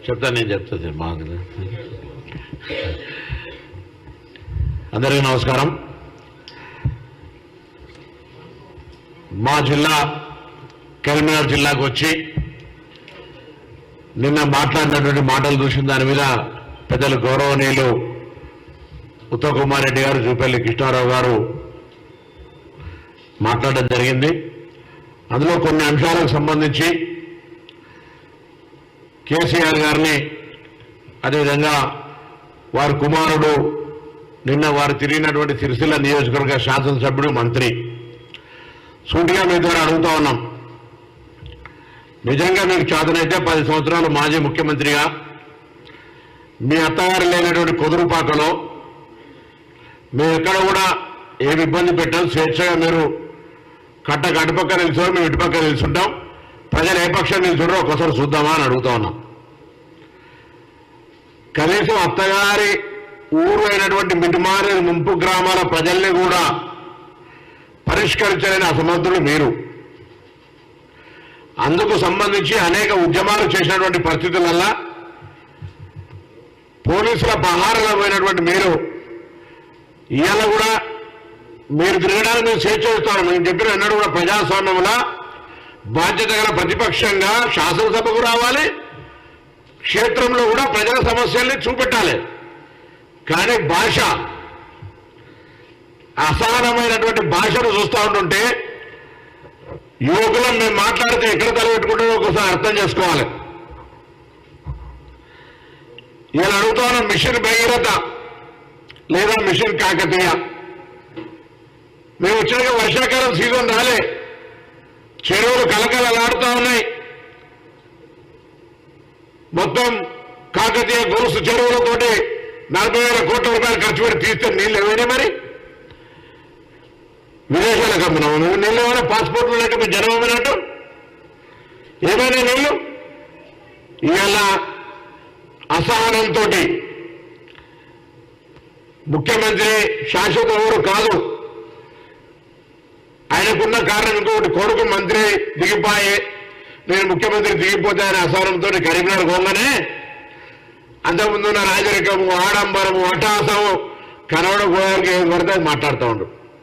చెప్తాను, నేను చెప్తాను. మా అందరికీ నమస్కారం. మా జిల్లా కరీంనగర్ జిల్లాకు వచ్చి నిన్న మాట్లాడినటువంటి మాటలు చూసిన దాని మీద పెద్దలు గౌరవనీయులు ఉత్తమ్ కుమార్ రెడ్డి గారు, జూపల్లి కృష్ణారావు గారు మాట్లాడడం జరిగింది. అందులో కొన్ని అంశాలకు సంబంధించి కేసీఆర్ గారిని, అదేవిధంగా వారి కుమారుడు నిన్న వారు తిరిగినటువంటి సిరిసిల్ల నియోజకవర్గ శాసనసభ్యుడు, మంత్రి, సూటిగా మీ ద్వారా అడుగుతా ఉన్నాం. నిజంగా మీకు చేతనైతే 10 సంవత్సరాలు మాజీ ముఖ్యమంత్రిగా మీ అత్తగారు లేనటువంటి కుదురుపాకలో మేము ఎక్కడ కూడా ఏమి ఇబ్బంది పెట్టాలి, స్వేచ్ఛగా మీరు అటుపక్క నిలుచున్నారు, మేము ఇటుపక్క నిలుచుంటాం, ప్రజలు ఏ పక్షం నిలుచుంటారో ఒకసారి చూద్దామా అని అడుగుతా ఉన్నాం. కనీసం అత్తగారి ఊరు అయినటువంటి మిటిమారి ముంపు గ్రామాల ప్రజల్ని కూడా పరిష్కరించలేని అసమర్థులు మీరు. అందుకు సంబంధించి అనేక ఉద్యమాలు చేసినటువంటి పరిస్థితులల్లా పోలీసుల పహారలో పోయినటువంటి మీరు ఇవాళ కూడా మీరు తిరగడానికి మేము స్వేచ్ఛ ఇస్తాను. మేము చెప్పిన ఎన్నడూ కూడా ప్రజాస్వామ్యంలో బాధ్యత గల ప్రతిపక్షంగా శాసనసభకు రావాలి, క్షేత్రంలో కూడా ప్రజల సమస్యల్ని చూపెట్టాలి. కానీ భాష, అసహనమైనటువంటి భాషను చూస్తూ ఉంటుంటే యువకులను మేము మాట్లాడితే ఎక్కడ తలపెట్టుకుంటారో ఒకసారి అర్థం చేసుకోవాలి. ఇలా అడుగుతాను, మిషన్ భగీరథ లేదా మిషన్ కాకతీయ, మేము వచ్చినాక వర్షాకాలం సీజన్ రాలే, చెరువులు కలకలలాడుతూ ఉన్నాయి. మొత్తం కాకతీయ గొలుసు చెరువులతోటి 40,000 కోట్ల రూపాయలు ఖర్చు పెట్టి తీస్తే నీళ్ళు ఏమైనా మరి విదేశాలకు అమ్మినాము. నువ్వు నీళ్ళు ఏమైనా పాస్పోర్ట్లు లేక మీ జనం అమ్మినట్టు ఏమైనా నీళ్ళు. ఇవాళ అసహనంతో ముఖ్యమంత్రి శాశ్వత ఊరు కాదు, ఆయనకున్న కారణం ఇంకొకటి, కొడుకు మంత్రి దిగిపోయే, నేను ముఖ్యమంత్రి దిగిపోతే ఆయన అసహనంతో కరీంనగర్ పోగానే అంతకుముందున్న రాజరికము, ఆడంబరము, అటాసము, కనవడ గోయానికి ఏం పడితే మాట్లాడుతూ ఉండు.